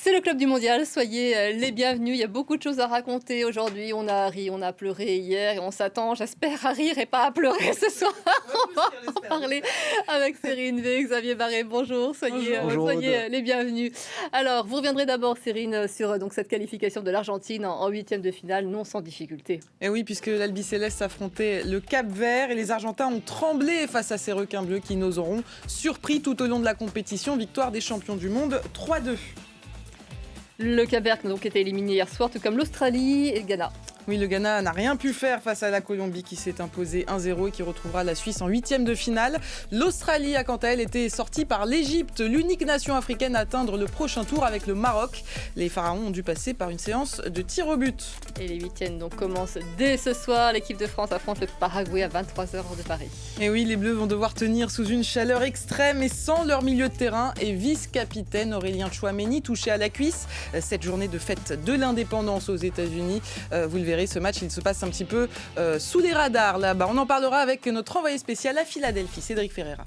C'est le Club du Mondial, soyez les bienvenus. Il y a beaucoup de choses à raconter aujourd'hui. On a ri, on a pleuré hier et on s'attend, j'espère, à rire et pas à pleurer ce soir. On va en parler avec Cérine V, Xavier Barré. Bonjour, Bonjour soyez Aude. les bienvenus. Alors, vous reviendrez d'abord, Cérine, sur donc, cette qualification de l'Argentine en huitième de finale, non sans difficulté. Et oui, puisque l'Albi Céleste affrontait le Cap-Vert et les Argentins ont tremblé face à ces requins bleus qui nous auront surpris tout au long de la compétition. Victoire des champions du monde 3-2. Le Cap-Vert a donc été éliminé hier soir, tout comme l'Australie et le Ghana. Oui, le Ghana n'a rien pu faire face à la Colombie qui s'est imposée 1-0 et qui retrouvera la Suisse en huitième de finale. L'Australie a quant à elle été sortie par l'Égypte, l'unique nation africaine à atteindre le prochain tour avec le Maroc. Les Pharaons ont dû passer par une séance de tir au but. Et les huitièmes donc commencent dès ce soir. L'équipe de France affronte le Paraguay à 23h de Paris. Et oui, les Bleus vont devoir tenir sous une chaleur extrême et sans leur milieu de terrain et vice-capitaine Aurélien Tchouaméni touché à la cuisse. Cette journée de fête de l'indépendance aux États-Unis, vous le verrez, ce match il se passe un petit peu sous les radars là-bas. On en parlera avec notre envoyé spécial à Philadelphie, Cédric Ferreira.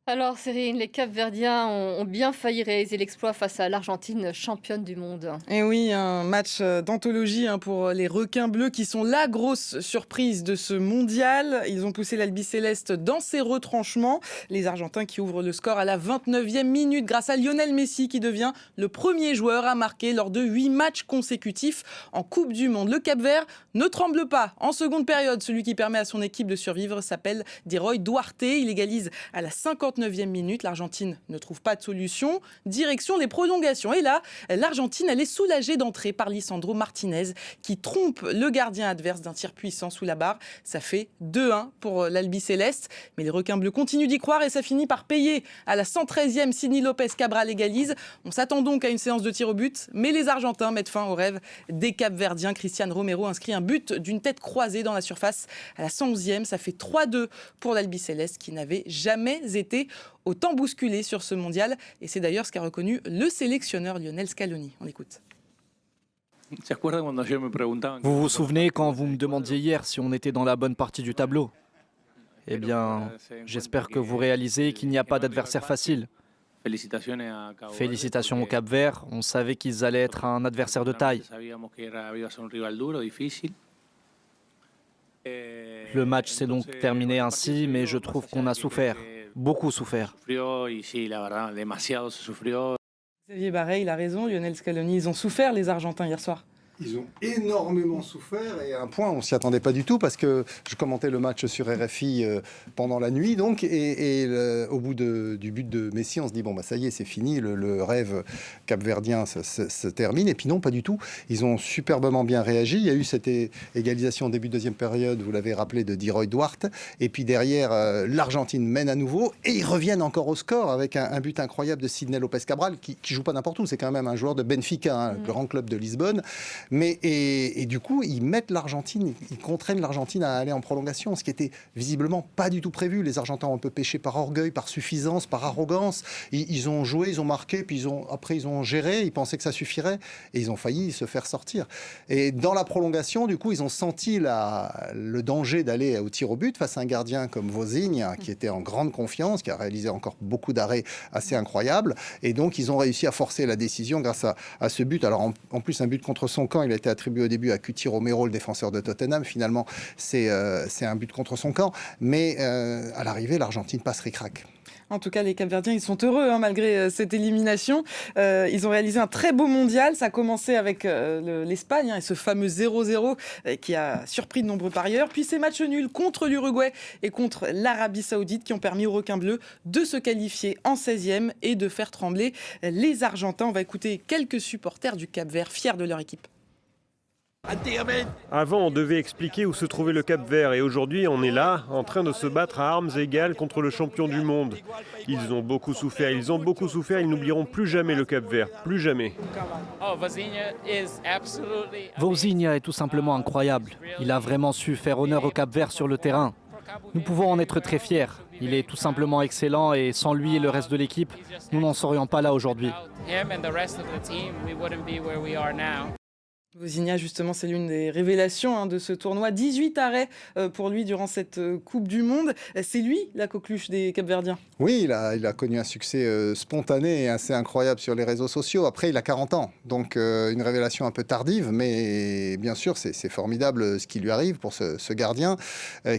Alors Cyrine, les Capverdiens ont bien failli réaliser l'exploit face à l'Argentine, championne du monde. Et oui, un match d'anthologie pour les requins bleus qui sont la grosse surprise de ce mondial. Ils ont poussé l'Albi Céleste dans ses retranchements. Les Argentins qui ouvrent le score à la 29e minute grâce à Lionel Messi qui devient le premier joueur à marquer lors de 8 matchs consécutifs en Coupe du Monde. Le Cap-Vert ne tremble pas. En seconde période, celui qui permet à son équipe de survivre s'appelle Diroy Duarte. Il égalise à la 59e minute. L'Argentine ne trouve pas de solution. Direction les prolongations. Et là, l'Argentine, elle est soulagée d'entrer par Lisandro Martinez qui trompe le gardien adverse d'un tir puissant sous la barre. Ça fait 2-1 pour l'Albi Céleste. Mais les requins bleus continuent d'y croire et ça finit par payer. À la 113e, Sidney Lopez Cabral égalise. On s'attend donc à une séance de tir au but. Mais les Argentins mettent fin au rêve des Capverdiens. Cristian Romero inscrit un but d'une tête croisée dans la surface à la 111e. Ça fait 3-2 pour l'Albi Céleste qui n'avait jamais été autant bousculé sur ce mondial. Et c'est d'ailleurs ce qu'a reconnu le sélectionneur Lionel Scaloni. On écoute. Vous vous souvenez quand vous me demandiez hier si on était dans la bonne partie du tableau? Eh bien, j'espère que vous réalisez qu'il n'y a pas d'adversaire facile. Félicitations au Cap-Vert, on savait qu'ils allaient être un adversaire de taille. Le match s'est donc terminé ainsi, mais je trouve qu'on a souffert, beaucoup souffert. Xavier Barré, il a raison, Lionel Scaloni, ils ont souffert les Argentins hier soir. Ils ont énormément souffert et à un point on s'y attendait pas du tout parce que je commentais le match sur RFI pendant la nuit donc au bout du but de Messi on se dit bon bah ça y est c'est fini le rêve capverdien se termine et puis non pas du tout, ils ont superbement bien réagi. Il y a eu cette égalisation au début de deuxième période, vous l'avez rappelé, de Diroy Duarte et puis derrière l'Argentine mène à nouveau et ils reviennent encore au score avec un but incroyable de Sidney Lopez Cabral qui joue pas n'importe où, c'est quand même un joueur de Benfica, le grand club de Lisbonne. Mais et du coup, ils mettent l'Argentine, ils contraignent l'Argentine à aller en prolongation, ce qui était visiblement pas du tout prévu. Les Argentins ont un peu pêché par orgueil, par suffisance, par arrogance. Ils ont joué, ils ont marqué, puis après ils ont géré, ils pensaient que ça suffirait, et ils ont failli se faire sortir. Et dans la prolongation, du coup, ils ont senti le danger d'aller au tir au but face à un gardien comme Vozinha, qui était en grande confiance, qui a réalisé encore beaucoup d'arrêts assez incroyables. Et donc, ils ont réussi à forcer la décision grâce à ce but. Alors, en plus, un but contre son camp, il a été attribué au début à Cuti Romero, le défenseur de Tottenham. Finalement, c'est un but contre son camp. Mais à l'arrivée, l'Argentine passe ric-rac. En tout cas, les Capverdiens, ils sont heureux malgré cette élimination. Ils ont réalisé un très beau mondial. Ça a commencé avec l'Espagne et ce fameux 0-0 qui a surpris de nombreux parieurs. Puis ces matchs nuls contre l'Uruguay et contre l'Arabie Saoudite qui ont permis aux requins bleus de se qualifier en 16e et de faire trembler les Argentins. On va écouter quelques supporters du Cap-Vert fiers de leur équipe. Avant, on devait expliquer où se trouvait le Cap-Vert et aujourd'hui, on est là, en train de se battre à armes égales contre le champion du monde. Ils ont beaucoup souffert, ils n'oublieront plus jamais le Cap-Vert, plus jamais. Vozinha est tout simplement incroyable. Il a vraiment su faire honneur au Cap-Vert sur le terrain. Nous pouvons en être très fiers. Il est tout simplement excellent et sans lui et le reste de l'équipe, nous n'en serions pas là aujourd'hui. Vozinha, justement, c'est l'une des révélations de ce tournoi. 18 arrêts pour lui durant cette Coupe du Monde. C'est lui, la coqueluche des Capverdiens. Oui, il a connu un succès spontané et assez incroyable sur les réseaux sociaux. Après, il a 40 ans, donc une révélation un peu tardive, mais bien sûr, c'est formidable ce qui lui arrive pour ce gardien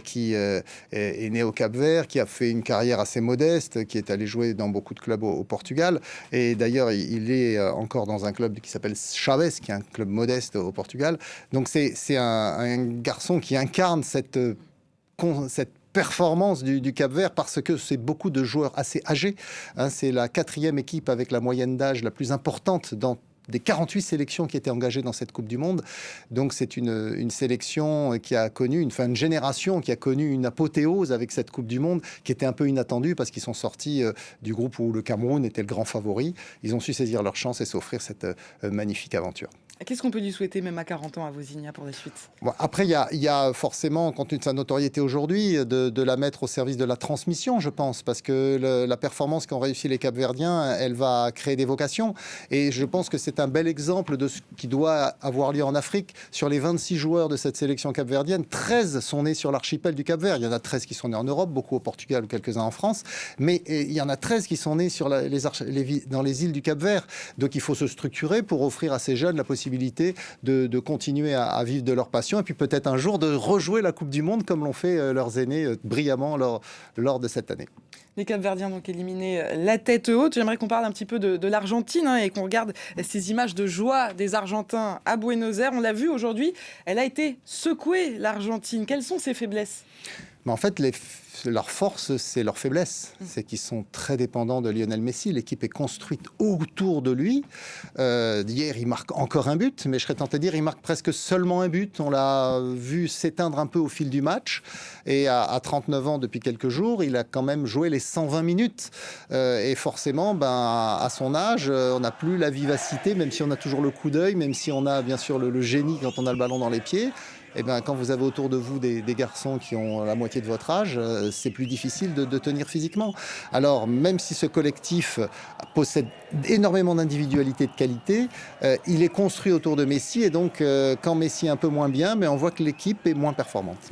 qui est né au Cap-Vert, qui a fait une carrière assez modeste, qui est allé jouer dans beaucoup de clubs au Portugal. Et d'ailleurs, il est encore dans un club qui s'appelle Chaves, qui est un club modeste au Portugal. Donc c'est un garçon qui incarne cette performance du Cap-Vert parce que c'est beaucoup de joueurs assez âgés. C'est la 4e équipe avec la moyenne d'âge la plus importante des 48 sélections qui étaient engagées dans cette Coupe du Monde. Donc c'est une sélection qui a connu, une génération qui a connu une apothéose avec cette Coupe du Monde qui était un peu inattendue parce qu'ils sont sortis du groupe où le Cameroun était le grand favori. Ils ont su saisir leur chance et s'offrir cette magnifique aventure. Qu'est-ce qu'on peut lui souhaiter, même à 40 ans, à Vozinha pour la suite? Bon, après, il y a forcément, compte tenu de sa notoriété aujourd'hui, de la mettre au service de la transmission, je pense, parce que la performance qu'ont réussi les Capverdiens, elle va créer des vocations. Et je pense que c'est un bel exemple de ce qui doit avoir lieu en Afrique. Sur les 26 joueurs de cette sélection capverdienne, 13 sont nés sur l'archipel du Cap-Vert. Il y en a 13 qui sont nés en Europe, beaucoup au Portugal ou quelques-uns en France. Mais il y en a 13 qui sont nés sur dans les îles du Cap-Vert. Donc il faut se structurer pour offrir à ces jeunes la possibilité de continuer à vivre de leur passion et puis peut-être un jour de rejouer la Coupe du Monde comme l'ont fait leurs aînés brillamment lors de cette année. Les Capverdiens donc éliminés la tête haute. J'aimerais qu'on parle un petit peu de l'Argentine et qu'on regarde ces images de joie des Argentins à Buenos Aires. On l'a vu aujourd'hui, elle a été secouée, l'Argentine. Quelles sont ses faiblesses? Mais en fait, leur force, c'est leur faiblesse. C'est qu'ils sont très dépendants de Lionel Messi. L'équipe est construite autour de lui. Hier, il marque encore un but, mais je serais tenté de dire qu'il marque presque seulement un but. On l'a vu s'éteindre un peu au fil du match. Et à 39 ans, depuis quelques jours, il a quand même joué les 120 minutes. Et forcément, à son âge, on n'a plus la vivacité, même si on a toujours le coup d'œil, même si on a bien sûr le génie quand on a le ballon dans les pieds. Eh bien, quand vous avez autour de vous des garçons qui ont la moitié de votre âge, c'est plus difficile de tenir physiquement. Alors, même si ce collectif possède énormément d'individualité et de qualité, il est construit autour de Messi. Et donc, quand Messi est un peu moins bien, mais on voit que l'équipe est moins performante.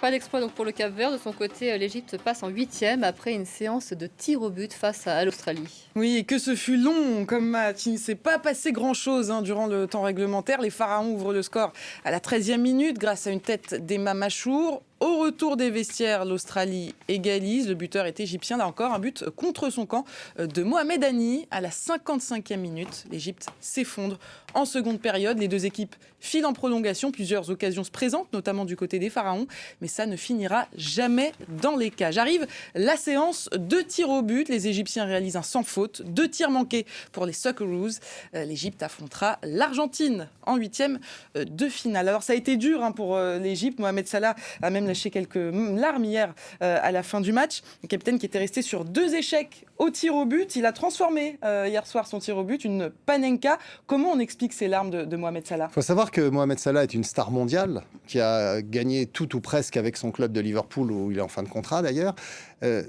Pas d'exploit donc pour le Cap-Vert. De son côté, l'Égypte passe en 8e après une séance de tir au but face à l'Australie. Oui, et que ce fut long comme match. Il ne s'est pas passé grand-chose durant le temps réglementaire. Les Pharaons ouvrent le score à la 13e minute grâce à une tête d'Emma Machour. Au retour des vestiaires, l'Australie égalise. Le buteur est égyptien. Là encore, un but contre son camp de Mohamed Hani à la 55e minute. L'Égypte s'effondre en seconde période. Les deux équipes filent en prolongation. Plusieurs occasions se présentent, notamment du côté des Pharaons. Mais ça ne finira jamais dans les cages. Arrive la séance de tirs au but. Les Égyptiens réalisent un sans faute. 2 tirs manqués pour les Socceroos. L'Égypte affrontera l'Argentine en 8e de finale. Alors ça a été dur pour l'Égypte. Mohamed Salah a même lâché quelques larmes hier à la fin du match. Le capitaine qui était resté sur 2 échecs au tir au but. Il a transformé hier soir son tir au but, une panenka. Comment on explique ces larmes de Mohamed Salah? Il faut savoir que Mohamed Salah est une star mondiale qui a gagné tout ou presque avec son club de Liverpool, où il est en fin de contrat d'ailleurs,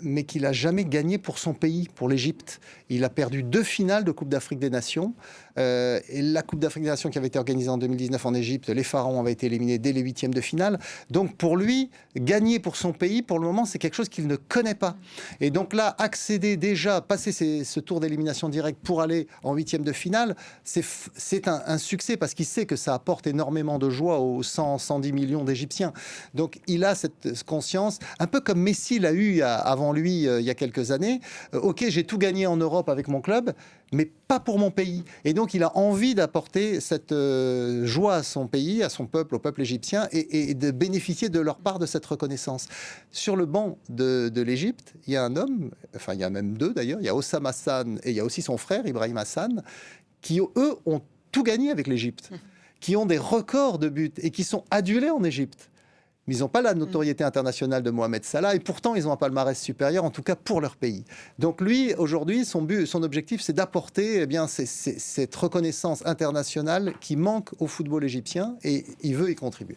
mais qu'il n'a jamais gagné pour son pays, pour l'Égypte. Il a perdu 2 finales de Coupe d'Afrique des Nations. Et la Coupe d'Afrique des Nations qui avait été organisée en 2019 en Égypte, les Pharaons avaient été éliminés dès les 8e de finale. Donc pour lui, gagner pour son pays, pour le moment, c'est quelque chose qu'il ne connaît pas. Et donc là, accéder déjà, passer ce tour d'élimination directe pour aller en 8e de finale, c'est un succès parce qu'il sait que ça apporte énormément de joie aux 110 millions d'Égyptiens. Donc il a cette conscience, un peu comme Messi l'a eu avant lui il y a quelques années. Ok, j'ai tout gagné en Europe avec mon club, mais pas pour mon pays. Et donc, il a envie d'apporter cette joie à son pays, à son peuple, au peuple égyptien, et de bénéficier de leur part de cette reconnaissance. Sur le banc de l'Égypte, il y a un homme, enfin, il y a même 2 d'ailleurs, il y a Hossam Hassan et il y a aussi son frère, Ibrahim Hassan, qui, eux, ont tout gagné avec l'Égypte, qui ont des records de buts et qui sont adulés en Égypte. Mais ils n'ont pas la notoriété internationale de Mohamed Salah et pourtant ils ont un palmarès supérieur, en tout cas pour leur pays. Donc lui, aujourd'hui, son objectif, c'est d'apporter cette reconnaissance internationale qui manque au football égyptien et il veut y contribuer.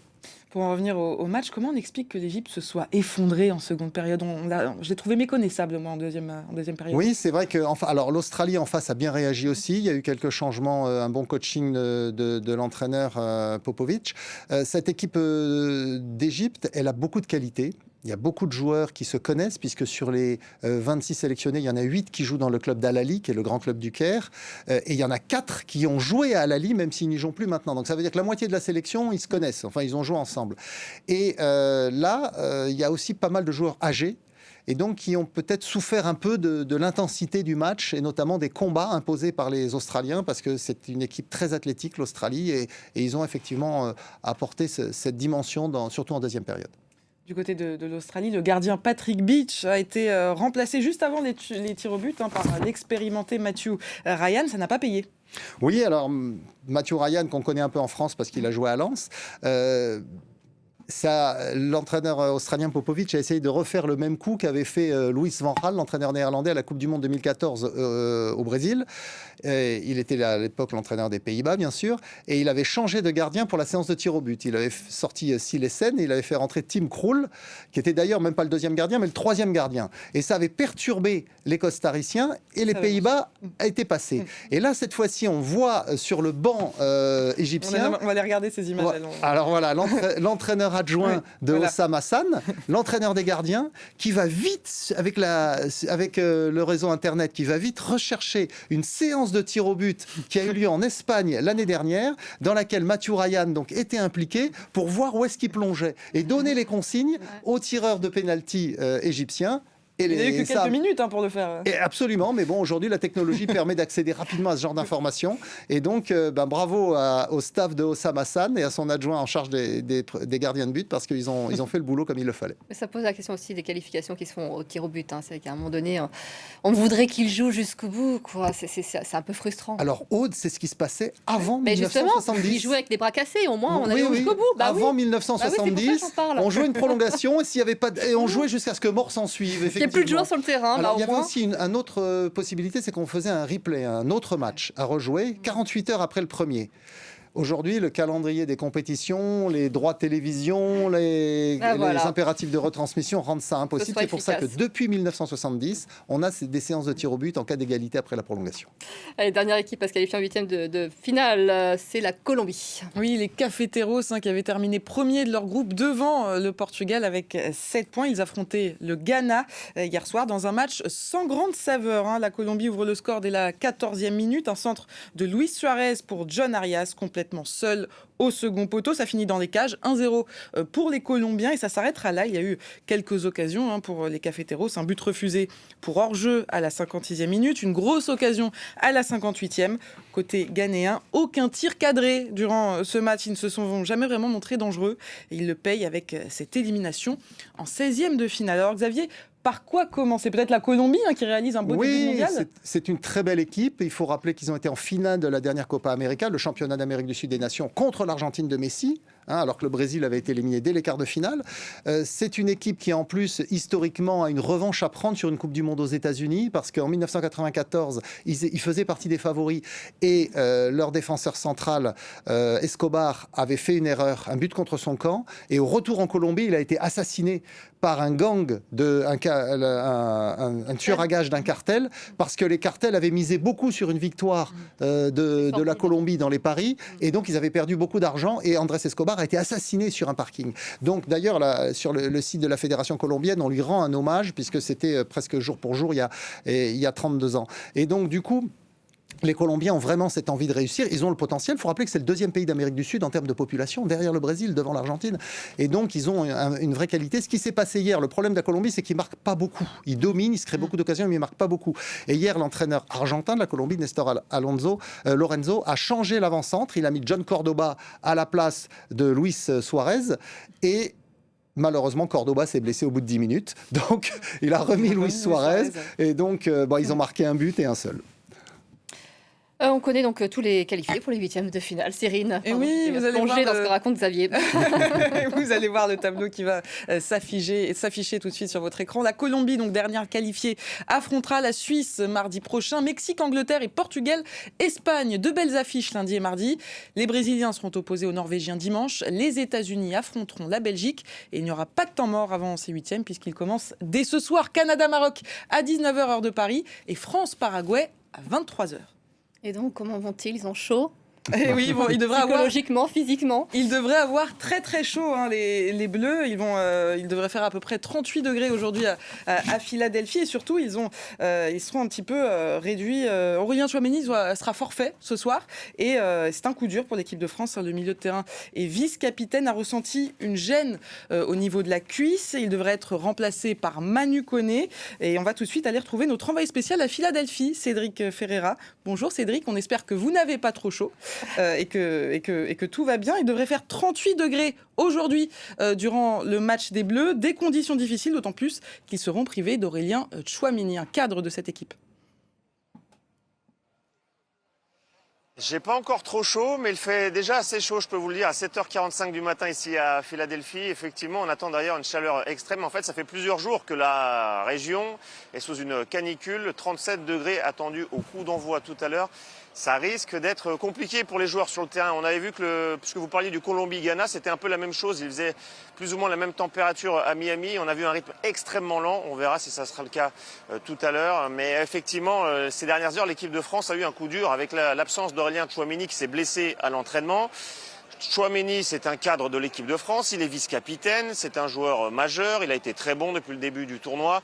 Pour en revenir au match, comment on explique que l'Égypte se soit effondrée en seconde période? Je l'ai trouvé méconnaissable, moi, en deuxième période. Oui, c'est vrai que alors l'Australie en face a bien réagi aussi. Il y a eu quelques changements, un bon coaching de l'entraîneur Popovic. Cette équipe d'Égypte, elle a beaucoup de qualités. Il y a beaucoup de joueurs qui se connaissent, puisque sur les 26 sélectionnés, il y en a 8 qui jouent dans le club d'Al Ahly, qui est le grand club du Caire. Et il y en a 4 qui ont joué à Al Ahly, même s'ils n'y jouent plus maintenant. Donc ça veut dire que la moitié de la sélection, ils se connaissent. Enfin, ils ont joué ensemble. Et là, il y a aussi pas mal de joueurs âgés, et donc qui ont peut-être souffert un peu de l'intensité du match, et notamment des combats imposés par les Australiens, parce que c'est une équipe très athlétique, l'Australie, et ils ont effectivement apporté cette dimension, surtout en deuxième période. Du côté de l'Australie, le gardien Patrick Beach a été remplacé juste avant les tirs au but par l'expérimenté Matthew Ryan. Ça n'a pas payé. Oui, alors Matthew Ryan, qu'on connaît un peu en France parce qu'il a joué à Lens, l'entraîneur australien Popovic a essayé de refaire le même coup qu'avait fait Louis van Gaal, l'entraîneur néerlandais à la Coupe du Monde 2014 au Brésil. Il était à l'époque l'entraîneur des Pays-Bas, bien sûr, et il avait changé de gardien pour la séance de tir au but. Il avait sorti Silesen et il avait fait rentrer Tim Krul, qui était d'ailleurs même pas le deuxième gardien, mais le troisième gardien. Et ça avait perturbé les Costariciens, et les Pays-Bas étaient passés. Et là, cette fois-ci, on voit sur le banc égyptien... On va les regarder, ces images. Alors voilà, l'entraîneur adjoint de Hossam Hassan, l'entraîneur des gardiens, qui va vite, avec le réseau Internet, qui va vite rechercher une séance de tir au but qui a eu lieu en Espagne l'année dernière, dans laquelle Matthew Ryan donc, était impliqué pour voir où est-ce qu'il plongeait et donner les consignes aux tireurs de pénalty égyptiens. Il n'y a eu que quelques minutes pour le faire. Et absolument, mais bon, aujourd'hui, la technologie permet d'accéder rapidement à ce genre d'informations. Et donc, bravo au staff de Hossam Hassan et à son adjoint en charge des gardiens de but, parce qu'ils ont fait le boulot comme il le fallait. Mais ça pose la question aussi des qualifications qui se font au tir au but. C'est qu'à un moment donné, on voudrait qu'ils jouent jusqu'au bout. C'est un peu frustrant. Alors, Aude, c'est ce qui se passait avant mais 1970. Justement, ils jouaient avec les bras cassés, au moins, on allait jusqu'au bout. Avant 1970, on jouait une prolongation, et s'il y avait pas et on jouait jusqu'à ce que mort s'en suive. Il n'y a plus de joueurs sur le terrain. Alors, il y avait aussi une autre possibilité, c'est qu'on faisait un replay, un autre match à rejouer 48 heures après le premier. Aujourd'hui, le calendrier des compétitions, les droits de télévision, les impératifs de retransmission rendent ça impossible. C'est pour ça que depuis 1970, on a des séances de tir au but en cas d'égalité après la prolongation. Allez, dernière équipe à se qualifier en huitième de finale, c'est la Colombie. Oui, les Cafeteros qui avaient terminé premier de leur groupe devant le Portugal avec 7 points. Ils affrontaient le Ghana hier soir dans un match sans grande saveur. La Colombie ouvre le score dès la 14e minute. Un centre de Luis Suarez pour John Arias, complètement seul au second poteau. Ça finit dans les cages, 1-0 pour les Colombiens, et ça s'arrêtera là. Il y a eu quelques occasions pour les Cafeteros. Un but refusé pour hors-jeu à la 56e minute, une grosse occasion à la 58e. Côté ghanéen, aucun tir cadré durant ce match. Ils ne se sont jamais vraiment montrés dangereux, et ils le payent avec cette élimination en 16e de finale. Alors Xavier, par quoi commencer? Peut-être la Colombie qui réalise un beau début mondial. Oui, c'est une très belle équipe. Il faut rappeler qu'ils ont été en finale de la dernière Copa América, le championnat d'Amérique du Sud des Nations, contre l'Argentine de Messi, alors que le Brésil avait été éliminé dès les quarts de finale. C'est une équipe qui, en plus, historiquement, a une revanche à prendre sur une Coupe du Monde aux États-Unis, parce qu'en 1994, ils faisaient partie des favoris, et leur défenseur central, Escobar, avait fait une erreur, un but contre son camp, et au retour en Colombie, il a été assassiné par un gang, un tueur à gages d'un cartel, parce que les cartels avaient misé beaucoup sur une victoire de la Colombie dans les paris, et donc ils avaient perdu beaucoup d'argent, et Andrés Escobar a été assassiné sur un parking. Donc d'ailleurs, sur le site de la Fédération colombienne, on lui rend un hommage, puisque c'était presque jour pour jour il y a 32 ans. Et donc du coup, les Colombiens ont vraiment cette envie de réussir. Ils ont le potentiel. Il faut rappeler que c'est le deuxième pays d'Amérique du Sud en termes de population, derrière le Brésil, devant l'Argentine. Et donc, ils ont une vraie qualité. Ce qui s'est passé hier, le problème de la Colombie, c'est qu'ils ne marquent pas beaucoup. Ils dominent, ils se créent beaucoup d'occasions, mais ils ne marquent pas beaucoup. Et hier, l'entraîneur argentin de la Colombie, Nestor Lorenzo, a changé l'avant-centre. Il a mis John Cordoba à la place de Luis Suarez. Et malheureusement, Cordoba s'est blessé au bout de 10 minutes. Donc, il a remis Luis Suarez. Et donc, ils ont marqué un but et un seul. On connaît donc tous les qualifiés pour les huitièmes de finale. Cyrine, Et oui, vous allez plonger voir dans ce que raconte Xavier. Vous allez voir le tableau qui va s'afficher tout de suite sur votre écran. La Colombie, donc dernière qualifiée, affrontera la Suisse mardi prochain. Mexique, Angleterre et Portugal, Espagne. Deux belles affiches lundi et mardi. Les Brésiliens seront opposés aux Norvégiens dimanche. Les États-Unis affronteront la Belgique. Et il n'y aura pas de temps mort avant ces huitièmes puisqu'ils commencent dès ce soir. Canada-Maroc à 19h heure de Paris et France-Paraguay à 23h. Et donc, comment vont-ils? Ils ont chaud? Et oui, bon, ils devraient avoir... Psychologiquement, physiquement. Ils devraient avoir très très chaud, hein, les Bleus. Ils devraient faire à peu près 38 degrés aujourd'hui à Philadelphie. Et surtout, ils seront un petit peu réduits. Aurélien Tchouaméni sera forfait ce soir. Et c'est un coup dur pour l'équipe de France. Le milieu de terrain et vice-capitaine a ressenti une gêne au niveau de la cuisse. Il devrait être remplacé par Manu Koné. Et on va tout de suite aller retrouver notre envoyé spécial à Philadelphie, Cédric Ferreira. Bonjour Cédric, on espère que vous n'avez pas trop chaud. Et que tout va bien. Il devrait faire 38 degrés aujourd'hui durant le match des Bleus. Des conditions difficiles, d'autant plus qu'ils seront privés d'Aurélien Tchouaméni, un cadre de cette équipe. J'ai pas encore trop chaud, mais il fait déjà assez chaud, je peux vous le dire, à 7h45 du matin ici à Philadelphie. Effectivement, on attend d'ailleurs une chaleur extrême. En fait, ça fait plusieurs jours que la région est sous une canicule. 37 degrés attendus au coup d'envoi tout à l'heure. Ça risque d'être compliqué pour les joueurs sur le terrain. On avait vu que, puisque vous parliez du Colombie-Ghana, c'était un peu la même chose. Il faisait plus ou moins la même température à Miami. On a vu un rythme extrêmement lent. On verra si ça sera le cas tout à l'heure. Mais effectivement, ces dernières heures, l'équipe de France a eu un coup dur avec l'absence d'Aurélien Tchouaméni qui s'est blessé à l'entraînement. Tchouaméni, c'est un cadre de l'équipe de France. Il est vice-capitaine. C'est un joueur majeur. Il a été très bon depuis le début du tournoi.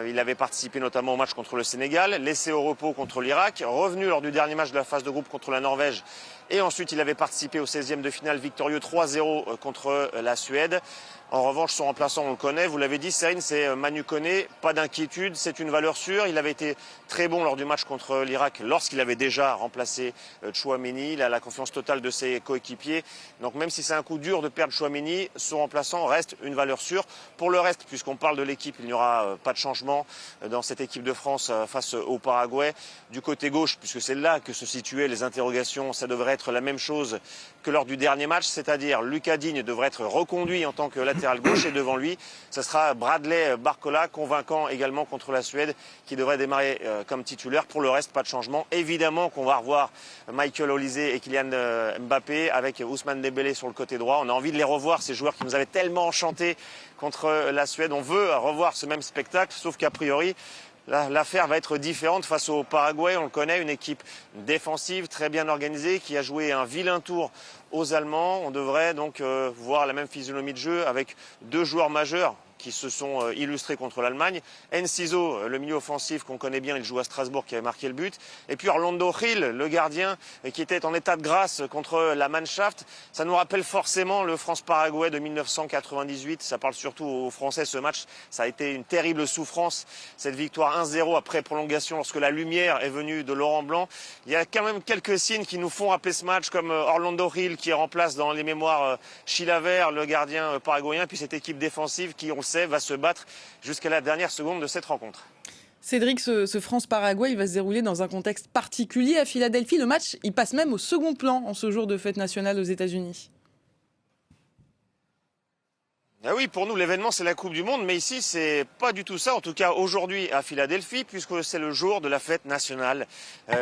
Il avait participé notamment au match contre le Sénégal, laissé au repos contre l'Irak, revenu lors du dernier match de la phase de groupe contre la Norvège. Et ensuite, il avait participé au 16e de finale victorieux 3-0 contre la Suède. En revanche, son remplaçant, on le connaît. Vous l'avez dit, Cyrine, c'est Manu Koné. Pas d'inquiétude, c'est une valeur sûre. Il avait été très bon lors du match contre l'Irak lorsqu'il avait déjà remplacé Tchouaméni. Il a la confiance totale de ses coéquipiers. Donc même si c'est un coup dur de perdre Tchouaméni, son remplaçant reste une valeur sûre. Pour le reste, puisqu'on parle de l'équipe, il n'y aura pas de changement dans cette équipe de France face au Paraguay. Du côté gauche, puisque c'est là que se situaient les interrogations, ça devrait être la même chose que lors du dernier match, c'est-à-dire Lucas Digne devrait être reconduit en tant que latéral gauche et devant lui, ce sera Bradley Barcola, convaincant également contre la Suède, qui devrait démarrer comme titulaire. Pour le reste, pas de changement. Évidemment qu'on va revoir Michael Olise et Kylian Mbappé avec Ousmane Dembélé sur le côté droit. On a envie de les revoir, ces joueurs qui nous avaient tellement enchantés contre la Suède. On veut revoir ce même spectacle, sauf qu'a priori, l'affaire va être différente face au Paraguay. On le connaît, une équipe défensive, très bien organisée, qui a joué un vilain tour aux Allemands. On devrait donc voir la même physionomie de jeu avec deux joueurs majeurs qui se sont illustrés contre l'Allemagne. Enciso, le milieu offensif qu'on connaît bien, il joue à Strasbourg, qui avait marqué le but. Et puis Orlando Gil, le gardien, qui était en état de grâce contre la Mannschaft. Ça nous rappelle forcément le France-Paraguay de 1998. Ça parle surtout aux Français, ce match. Ça a été une terrible souffrance, cette victoire 1-0 après prolongation, lorsque la lumière est venue de Laurent Blanc. Il y a quand même quelques signes qui nous font rappeler ce match, comme Orlando Gil, qui remplace dans les mémoires Chilavert, le gardien paraguayen, puis cette équipe défensive qui, on le sait, va se battre jusqu'à la dernière seconde de cette rencontre. Cédric, ce France-Paraguay, il va se dérouler dans un contexte particulier à Philadelphie. Le match, il passe même au second plan en ce jour de fête nationale aux États-Unis. Ah oui, pour nous, l'événement, c'est la Coupe du Monde, mais ici, c'est pas du tout ça. En tout cas, aujourd'hui, à Philadelphie, puisque c'est le jour de la fête nationale.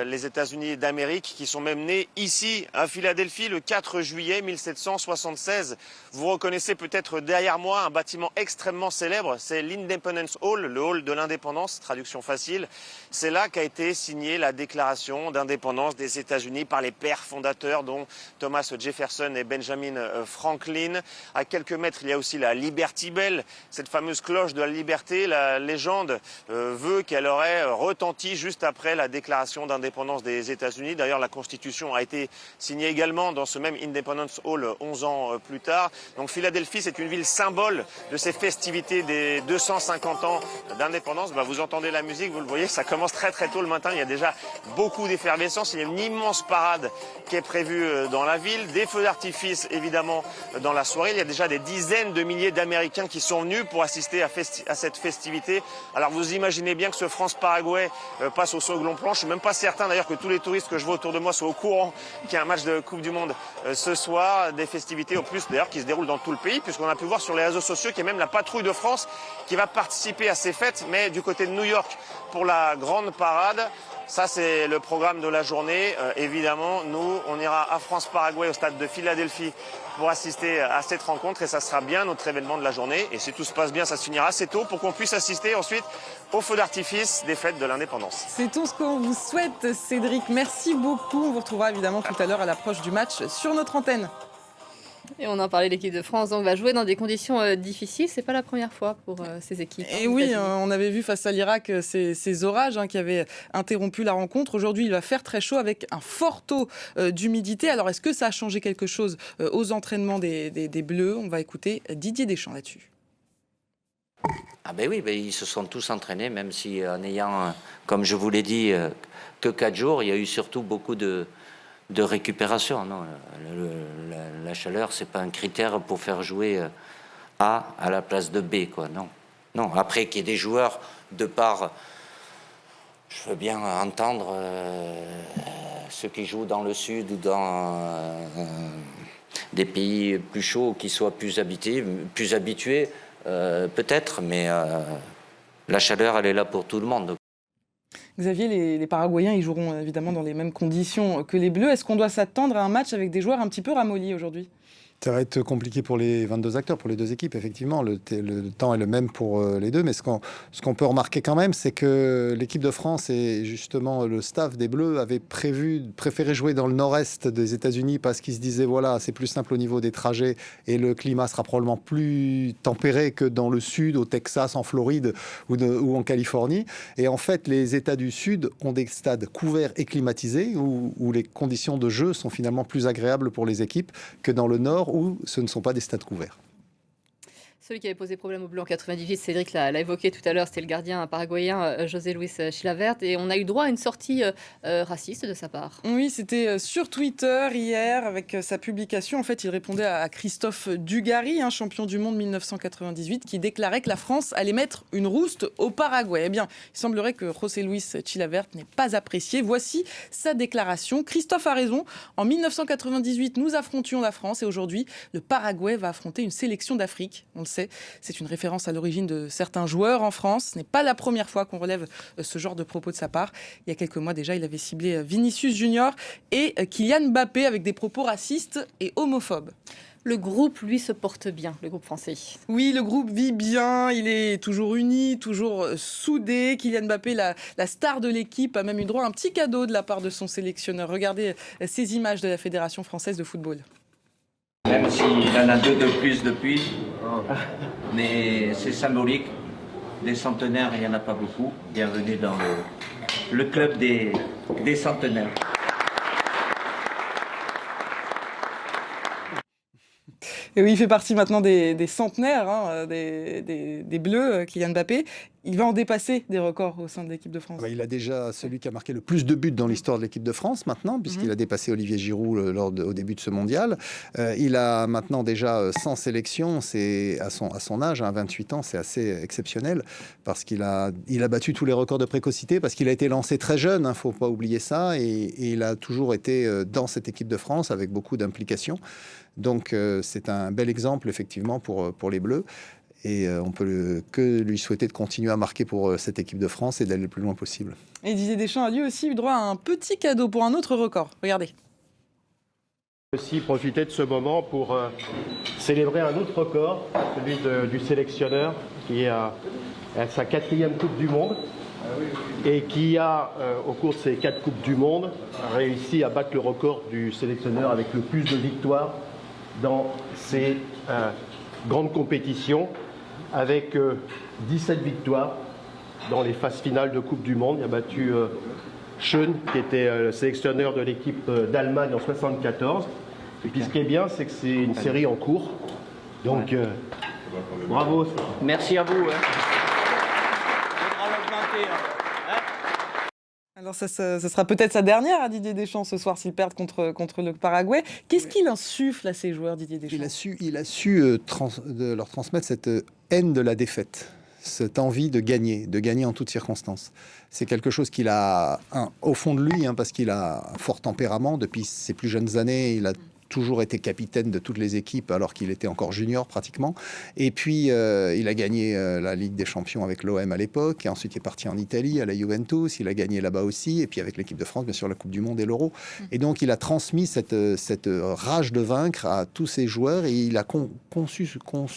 Les États-Unis d'Amérique, qui sont même nés ici, à Philadelphie, le 4 juillet 1776. Vous reconnaissez peut-être derrière moi un bâtiment extrêmement célèbre. C'est l'Independence Hall, le hall de l'indépendance, traduction facile. C'est là qu'a été signée la déclaration d'indépendance des États-Unis par les pères fondateurs, dont Thomas Jefferson et Benjamin Franklin. À quelques mètres, il y a aussi la Liberty Bell, cette fameuse cloche de la liberté. La légende veut qu'elle aurait retenti juste après la déclaration d'indépendance des États-Unis. D'ailleurs, la Constitution a été signée également dans ce même Independence Hall 11 ans plus tard. Donc Philadelphie, c'est une ville symbole de ces festivités des 250 ans d'indépendance. Vous entendez la musique, vous le voyez, ça commence très très tôt le matin. Il y a déjà beaucoup d'effervescence. Il y a une immense parade qui est prévue dans la ville. Des feux d'artifice, évidemment, dans la soirée. Il y a déjà des dizaines de milliers milliers d'Américains qui sont venus pour assister à cette festivité. Alors vous imaginez bien que ce France-Paraguay passe au second plan. Je suis même pas certain d'ailleurs que tous les touristes que je vois autour de moi soient au courant qu'il y a un match de Coupe du Monde ce soir. Des festivités au plus d'ailleurs qui se déroulent dans tout le pays, puisqu'on a pu voir sur les réseaux sociaux qu'il y a même la patrouille de France qui va participer à ces fêtes, mais du côté de New York pour la grande parade. Ça, c'est le programme de la journée. Évidemment, nous, on ira à France-Paraguay au stade de Philadelphie pour assister à cette rencontre et ça sera bien notre événement de la journée. Et si tout se passe bien, ça se finira assez tôt pour qu'on puisse assister ensuite au feu d'artifice des fêtes de l'indépendance. C'est tout ce qu'on vous souhaite, Cédric. Merci beaucoup. On vous retrouvera évidemment tout à l'heure à l'approche du match sur notre antenne. Et on en parlait, l'équipe de France donc va jouer dans des conditions difficiles. C'est pas la première fois pour ces équipes. Et oui, on avait vu face à l'Irak ces orages qui avaient interrompu la rencontre. Aujourd'hui, il va faire très chaud avec un fort taux d'humidité. Alors, est-ce que ça a changé quelque chose aux entraînements des Bleus? On va écouter Didier Deschamps là-dessus. Ah ben oui, ils se sont tous entraînés, même si en ayant, comme je vous l'ai dit, que 4 jours, il y a eu surtout beaucoup de récupération. Non, la chaleur, c'est pas un critère pour faire jouer A à la place de B, quoi. Non. Après qu'il y ait des joueurs de part, je veux bien entendre ceux qui jouent dans le sud ou dans des pays plus chauds, qui soient plus habitués, peut-être, mais la chaleur, elle est là pour tout le monde. Xavier, les Paraguayens, ils joueront évidemment dans les mêmes conditions que les Bleus. Est-ce qu'on doit s'attendre à un match avec des joueurs un petit peu ramollis aujourd'hui ? Ça va être compliqué pour les 22 acteurs, pour les deux équipes, effectivement. Le temps est le même pour les deux, mais ce qu'on peut remarquer quand même, c'est que l'équipe de France et justement le staff des Bleus avaient préféré jouer dans le nord-est des États-Unis parce qu'ils se disaient, voilà, c'est plus simple au niveau des trajets et le climat sera probablement plus tempéré que dans le sud, au Texas, en Floride ou en Californie. Et en fait, les États du sud ont des stades couverts et climatisés où les conditions de jeu sont finalement plus agréables pour les équipes que dans le nord, où ce ne sont pas des stades couverts. Celui qui avait posé problème au Bleu en 98, Cédric l'a évoqué tout à l'heure, c'était le gardien paraguayen José Luis Chilavert. Et on a eu droit à une sortie raciste de sa part. Oui, c'était sur Twitter hier avec sa publication. En fait, il répondait à Christophe Dugarry, champion du monde 1998, qui déclarait que la France allait mettre une rouste au Paraguay. Eh bien, il semblerait que José Luis Chilavert n'ait pas apprécié. Voici sa déclaration. Christophe a raison. En 1998, nous affrontions la France et aujourd'hui, le Paraguay va affronter une sélection d'Afrique. On le sait, c'est une référence à l'origine de certains joueurs en France. Ce n'est pas la première fois qu'on relève ce genre de propos de sa part. Il y a quelques mois déjà, il avait ciblé Vinicius Junior et Kylian Mbappé avec des propos racistes et homophobes. Le groupe, lui, se porte bien, le groupe français. Oui, le groupe vit bien, il est toujours uni, toujours soudé. Kylian Mbappé, la star de l'équipe, a même eu droit à un petit cadeau de la part de son sélectionneur. Regardez ces images de la Fédération française de football. Même s'il en a 2 de plus depuis, mais c'est symbolique. Des centenaires, il n'y en a pas beaucoup. Bienvenue dans le club des centenaires. Et oui, il fait partie maintenant des centenaires, des Bleus, Kylian Mbappé. Il va en dépasser des records au sein de l'équipe de France. Il a déjà celui qui a marqué le plus de buts dans l'histoire de l'équipe de France maintenant, puisqu'il a dépassé Olivier Giroud au début de ce mondial. Il a maintenant déjà 100 sélections. C'est à son âge, à 28 ans, c'est assez exceptionnel parce qu'il a battu tous les records de précocité, parce qu'il a été lancé très jeune, il faut pas oublier ça, et il a toujours été dans cette équipe de France avec beaucoup d'implication. Donc c'est un bel exemple effectivement pour les Bleus. Et on peut que lui souhaiter de continuer à marquer pour cette équipe de France et d'aller le plus loin possible. Et Didier Deschamps a lui aussi eu droit à un petit cadeau pour un autre record. Regardez. Aussi profiter de ce moment pour célébrer un autre record, celui du sélectionneur qui a sa 4e Coupe du Monde et qui a, au cours de ces 4 Coupes du Monde, réussi à battre le record du sélectionneur avec le plus de victoires dans ces grandes compétitions, avec 17 victoires dans les phases finales de Coupe du Monde. Il a battu Schön, qui était le sélectionneur de l'équipe d'Allemagne en 1974. Et puis ce qui est bien, c'est que c'est une série en cours. Donc, bravo. Merci à vous. Alors ça sera peut-être sa dernière à Didier Deschamps ce soir s'ils perdent contre le Paraguay. Qu'est-ce qu'il insuffle à ces joueurs, Didier Deschamps? Il a su de leur transmettre cette haine de la défaite, cette envie de gagner en toutes circonstances. C'est quelque chose qu'il a au fond de lui, parce qu'il a un fort tempérament. Depuis ses plus jeunes années, il a toujours été capitaine de toutes les équipes alors qu'il était encore junior pratiquement. Et puis il a gagné la Ligue des Champions avec l'OM à l'époque. Et ensuite il est parti en Italie à la Juventus. Il a gagné là-bas aussi. Et puis avec l'équipe de France, bien sûr, la Coupe du Monde et l'Euro. Et donc il a transmis cette rage de vaincre à tous ses joueurs. Et il a conçu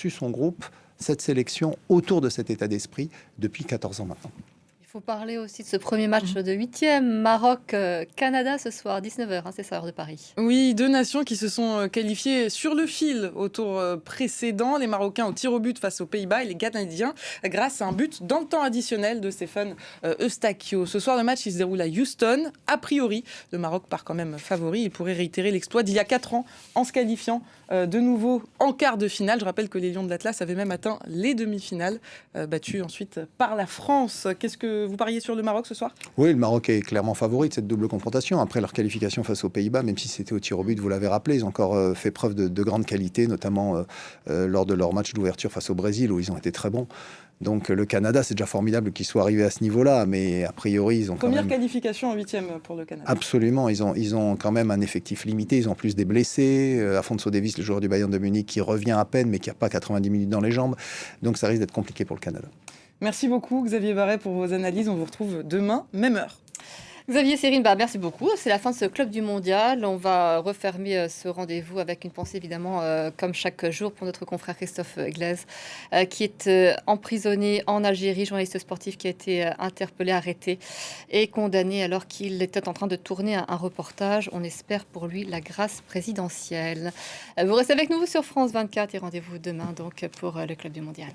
son groupe, cette sélection, autour de cet état d'esprit depuis 14 ans maintenant. Il faut parler aussi de ce premier match de 8e, Maroc-Canada ce soir, 19h, c'est ça, heure de Paris. Oui, deux nations qui se sont qualifiées sur le fil au tour précédent. Les Marocains au tir au but face aux Pays-Bas et les Canadiens grâce à un but dans le temps additionnel de Stéphane Eustáquio. Ce soir, le match il se déroule à Houston. A priori, le Maroc part quand même favori. Il pourrait réitérer l'exploit d'il y a 4 ans en se qualifiant de nouveau en quart de finale. Je rappelle que les Lions de l'Atlas avaient même atteint les demi-finales, battus ensuite par la France. Qu'est-ce que vous pariez sur le Maroc ce soir? Oui, le Maroc est clairement favori de cette double confrontation. Après leur qualification face aux Pays-Bas, même si c'était au tir au but, vous l'avez rappelé, ils ont encore fait preuve de grande qualité, notamment lors de leur match d'ouverture face au Brésil, où ils ont été très bons. Donc le Canada, c'est déjà formidable qu'ils soient arrivés à ce niveau-là, mais a priori, ils ont première quand même... qualification en 8e pour le Canada. Absolument, ils ont quand même un effectif limité, ils ont plus des blessés. Afonso Davies, le joueur du Bayern de Munich, qui revient à peine, mais qui n'a pas 90 minutes dans les jambes. Donc ça risque d'être compliqué pour le Canada. Merci beaucoup Xavier Barret pour vos analyses. On vous retrouve demain, même heure. Xavier, Cyrine, merci beaucoup. C'est la fin de ce Club du Mondial. On va refermer ce rendez-vous avec une pensée, évidemment, comme chaque jour, pour notre confrère Christophe Glaise, qui est emprisonné en Algérie, journaliste sportif qui a été interpellé, arrêté et condamné alors qu'il était en train de tourner un reportage. On espère pour lui la grâce présidentielle. Vous restez avec nous sur France 24 et rendez-vous demain donc pour le Club du Mondial.